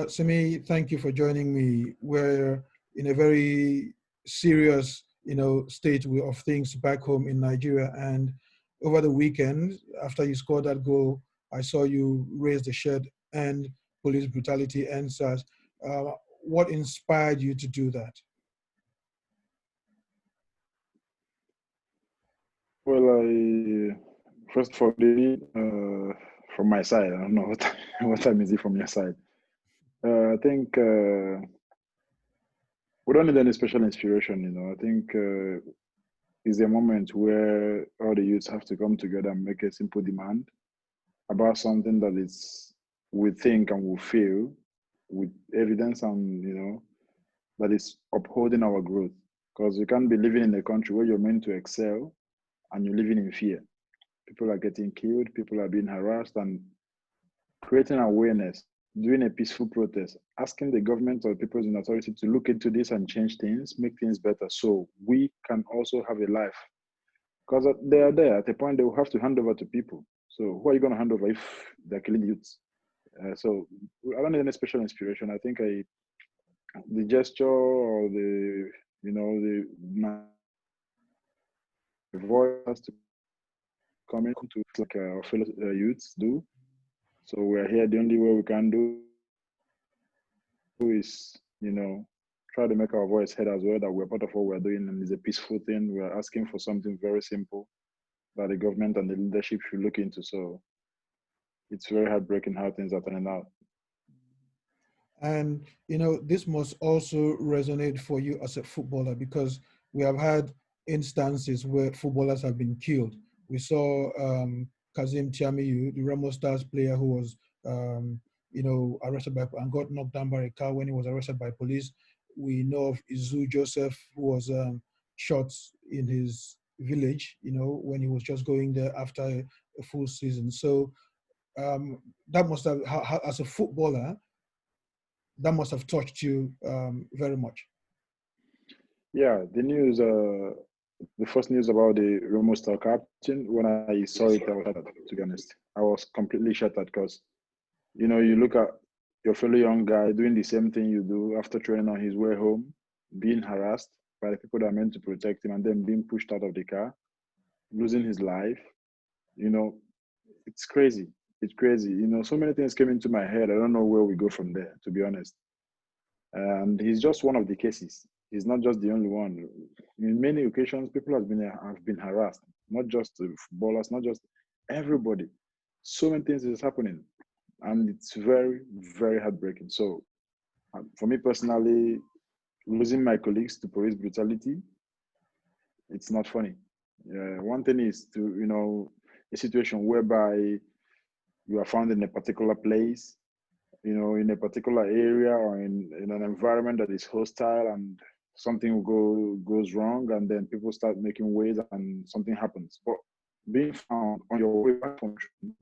Simi, thank you for joining me. We're in a very serious, state of things back home in Nigeria. And over the weekend, after you scored that goal, I saw you raise the shirt and police brutality and such. Uh, what inspired you to do that? Well, I first of all, from my side, I don't know what what time is it from your side. I think we don't need any special inspiration. I think is a moment where all the youths have to come together and make a simple demand about something that is we think and we feel with evidence and that is upholding our growth. Because you can't be living in a country where you're meant to excel and you're living in fear. People are getting killed, people are being harassed, and creating awareness, doing a peaceful protest, asking the government or people in authority to look into this and change things, make things better so we can also have a life. Because they are there at a point they will have to hand over to people. So who are you going to hand over if they're killing youths? So I don't need any special inspiration. I think the gesture or the my voice has to come in to like our fellow youths do. So we're here. The only way we can do is, try to make our voice heard as well, that we're part of what we're doing and it's a peaceful thing. We're asking for something very simple that the government and the leadership should look into. So it's very heartbreaking how things are turning out. And this must also resonate for you as a footballer because we have had instances where footballers have been killed. We saw Kazim Tiamiyu, the Remo Stars player who was, arrested by and got knocked down by a car when he was arrested by police. We know of Izu Joseph, who was shot in his village, when he was just going there after a full season. So that must have, as a footballer, that must have touched you very much. Yeah, the first news about the Remo Star captain, when I saw it, I was shattered, to be honest. I was completely shattered because, you look at your fellow young guy doing the same thing you do after training on his way home, being harassed by the people that are meant to protect him and then being pushed out of the car, losing his life. You know, it's crazy. It's crazy. So many things came into my head. I don't know where we go from there, to be honest. And he's just one of the cases. He's not just the only one. In many occasions, people have been harassed, not just the footballers, not just everybody. So many things is happening, and it's very, very heartbreaking. So, for me personally, losing my colleagues to police brutality, it's not funny. One thing is to a situation whereby you are found in a particular place, in a particular area or in an environment that is hostile and something goes wrong and then people start making waves and something happens. But being found on your way back from training,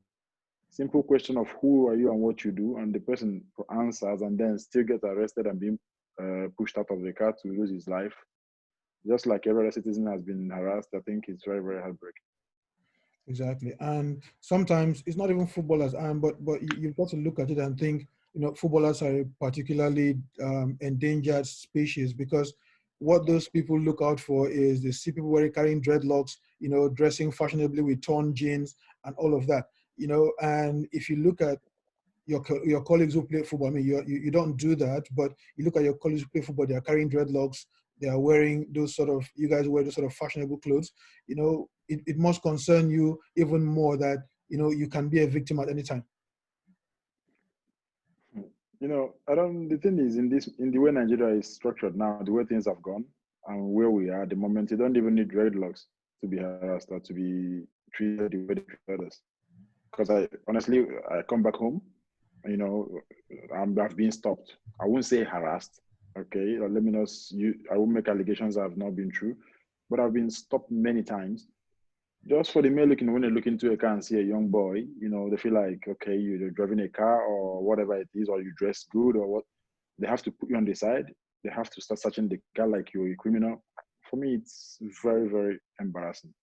simple question of who are you and what you do, and the person answers and then still get arrested and being pushed out of the car to lose his life, just like every other citizen has been harassed. I think it's very, very heartbreaking. Exactly. And sometimes it's not even footballers, but you've got to look at it and think, footballers are a particularly endangered species because what those people look out for is they see people wearing carrying dreadlocks, dressing fashionably with torn jeans and all of that, and if you look at your colleagues who play football. I mean, you don't do that, but you look at your colleagues who play football. They are carrying dreadlocks. They are wearing those sort of. You guys wear those sort of fashionable clothes. It must concern you even more that you can be a victim at any time. I don't. The thing is, in the way Nigeria is structured now, the way things have gone, and where we are at the moment, you don't even need dreadlocks to be harassed or to be treated the way they treat others. Because I come back home, you know, I've been stopped. I won't say harassed. Okay, let me not. I won't make allegations that have not been true, but I've been stopped many times just for the male looking, when they look into a car and see a young boy, they feel like, okay, you're driving a car or whatever it is, or you dress good or what. They have to put you on the side. They have to start searching the car like you're a criminal. For me, it's very, very embarrassing.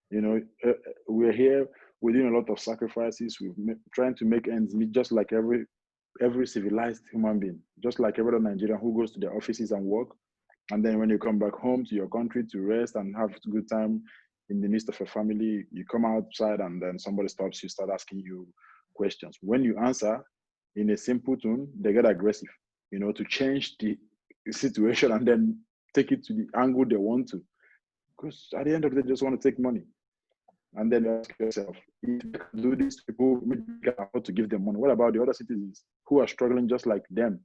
We're here, we're doing a lot of sacrifices. Trying to make ends meet just like every every civilized human being, just like every other Nigerian who goes to their offices and work. And then when you come back home to your country to rest and have a good time in the midst of a family, you come outside and then somebody stops you, start asking you questions. When you answer in a simple tone, they get aggressive, to change the situation and then take it to the angle they want to. Because at the end of the day, they just want to take money. And then you ask yourself, if they can do this, people maybe can afford to give them money. What about the other citizens who are struggling just like them?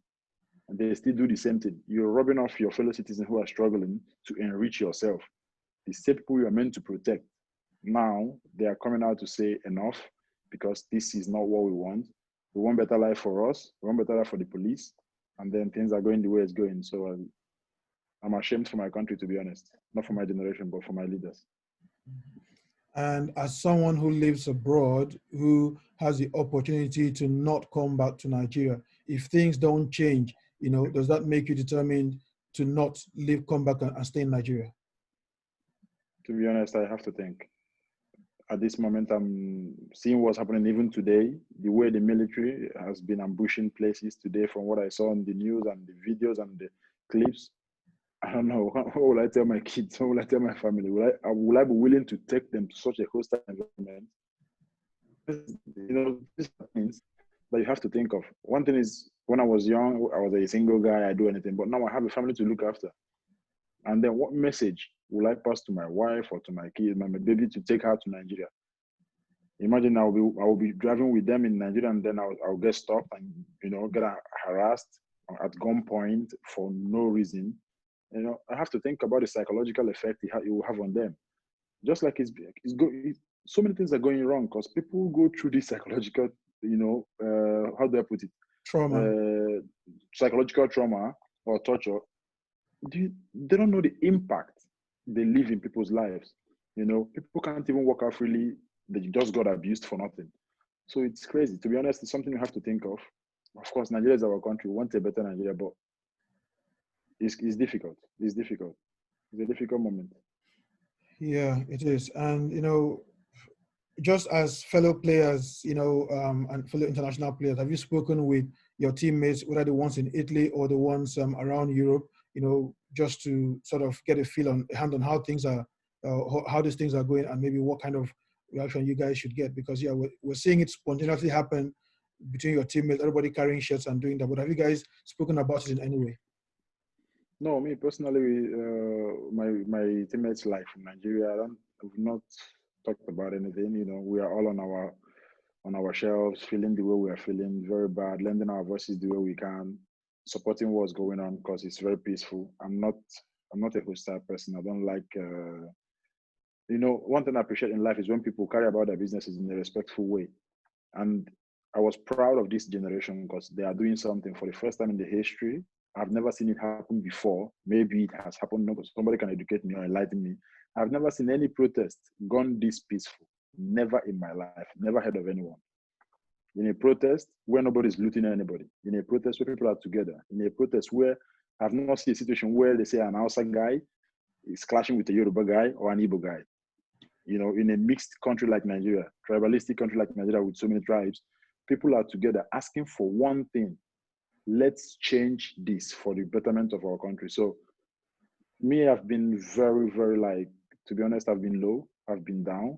And they still do the same thing. You're robbing off your fellow citizens who are struggling to enrich yourself. The same people you are meant to protect. Now they are coming out to say enough because this is not what we want. We want better life for us. We want better life for the police. And then things are going the way it's going. So I'm ashamed for my country, to be honest. Not for my generation, but for my leaders. And as someone who lives abroad, who has the opportunity to not come back to Nigeria, if things don't change, does that make you determined to not leave, come back and stay in Nigeria? To be honest, I have to think. At this moment, I'm seeing what's happening even today, the way the military has been ambushing places today from what I saw on the news and the videos and the clips. I don't know. What will I tell my kids? What will I tell my family? Will I be willing to take them to such a hostile environment? These are things that you have to think of. One thing is, when I was young, I was a single guy, I do anything. But now I have a family to look after. And then what message will I pass to my wife or to my kids, my baby, to take her to Nigeria? Imagine I will be driving with them in Nigeria, and then I'll get stopped and get harassed at gunpoint for no reason. I have to think about the psychological effect it will have on them. Just like so many things are going wrong because people go through this psychological, how do I put it? Trauma. Psychological trauma or torture. They don't know the impact they live in people's lives. People can't even walk out freely. They just got abused for nothing. So it's crazy. To be honest, it's something you have to think of. Of course, Nigeria is our country. We want a better Nigeria, but it's difficult. It's difficult. It's a difficult moment. Yeah, it is. And, just as fellow players, and fellow international players, have you spoken with your teammates, whether the ones in Italy or the ones around Europe, just to sort of get a hand on how things are, how these things are going, and maybe what kind of reaction you guys should get? Because we're seeing it spontaneously happen between your teammates, everybody carrying shirts and doing that. But have you guys spoken about it in any way? No, me personally, my teammates like from Nigeria, I've not talked about anything. We are all on our shelves, feeling the way we are feeling, very bad, lending our voices the way we can, supporting what's going on because it's very peaceful. I'm not a hostile person. I don't like. One thing I appreciate in life is when people carry about their businesses in a respectful way. And I was proud of this generation because they are doing something for the first time in the history. I've never seen it happen before. Maybe it has happened. No, somebody can educate me or enlighten me. I've never seen any protest gone this peaceful. Never in my life. Never heard of anyone. In a protest where nobody's looting anybody. In a protest where people are together. In a protest where I've not seen a situation where they say an Hausa guy is clashing with a Yoruba guy or an Igbo guy. In a mixed country like Nigeria, tribalistic country like Nigeria with so many tribes, people are together asking for one thing. Let's change this for the betterment of our country. So me, I've been very, very to be honest, I've been low, I've been down.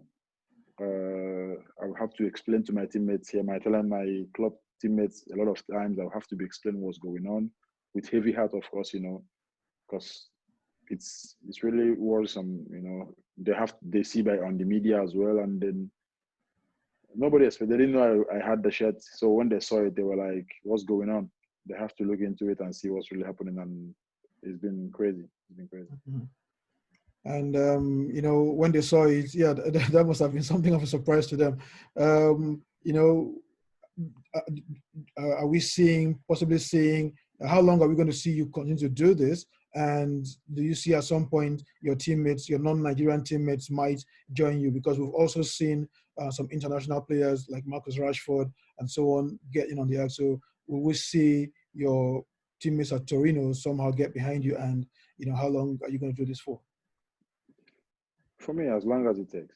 I'll have to explain to my teammates here, telling my club teammates a lot of times I'll have to be explaining what's going on with heavy heart, of course, because it's really worrisome, they see by on the media as well, and then nobody expected. They didn't know I had the shirt, so when they saw it, they were like, "What's going on?" They have to look into it and see what's really happening, and it's been crazy. It's been crazy. Mm-hmm. And when they saw it, yeah, that must have been something of a surprise to them. Are we possibly seeing, how long are we going to see you continue to do this? And do you see at some point your teammates, your non-Nigerian teammates, might join you? Because we've also seen some international players like Marcus Rashford and so on get in on the act. So we will see your teammates at Torino somehow get behind you, and how long are you going to do this for? For me, as long as it takes.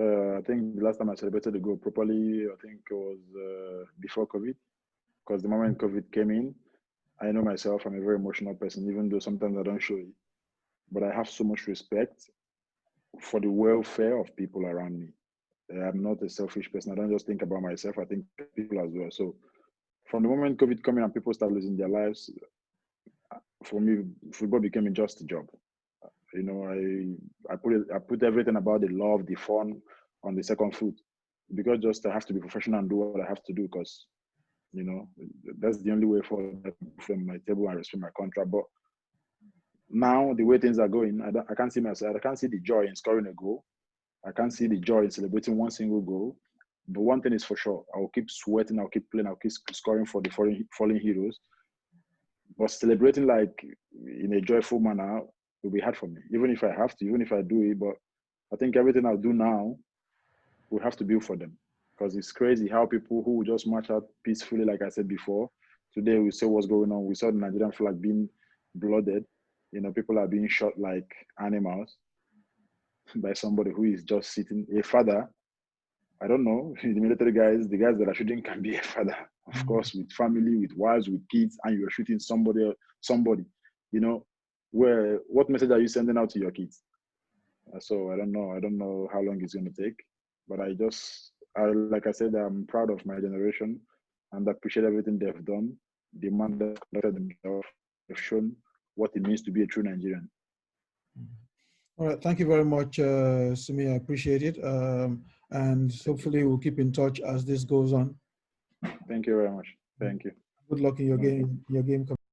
I think the last time I celebrated the goal properly, I think it was before COVID. because the moment COVID came in, I know myself, I'm a very emotional person, even though sometimes I don't show it. But I have so much respect for the welfare of people around me. I'm not a selfish person. I don't just think about myself, I think people as well. So from the moment COVID came in and people start losing their lives, for me, football became just a job. You know, I put everything about the love, the fun on the second foot, because just I have to be professional and do what I have to do, because you know that's the only way for from my table and respect my contract. But now the way things are going, I can't see myself. I can't see the joy in scoring a goal. I can't see the joy in celebrating one single goal. But one thing is for sure, I'll keep sweating, I'll keep playing, I'll keep scoring for the fallen heroes. But celebrating like in a joyful manner will be hard for me, even if I have to, even if I do it. But I think everything I'll do now will have to be for them, because it's crazy how people who will just march out peacefully, like I said before, today we saw what's going on. We saw the Nigerian flag being blooded. You know, people are being shot like animals by somebody who is just sitting. A father, I don't know, the military guys, the guys that are shooting can be a father, of course, with family, with wives, with kids, and you're shooting somebody, you know, what message are you sending out to your kids? So I don't know how long it's going to take, but like I said, I'm proud of my generation and appreciate everything they've done. The man that conducted themselves have shown what it means to be a true Nigerian. All right, thank you very much, Simy. I appreciate it, and hopefully we'll keep in touch as this goes on. Thank you very much. Thank you. Good luck in your game.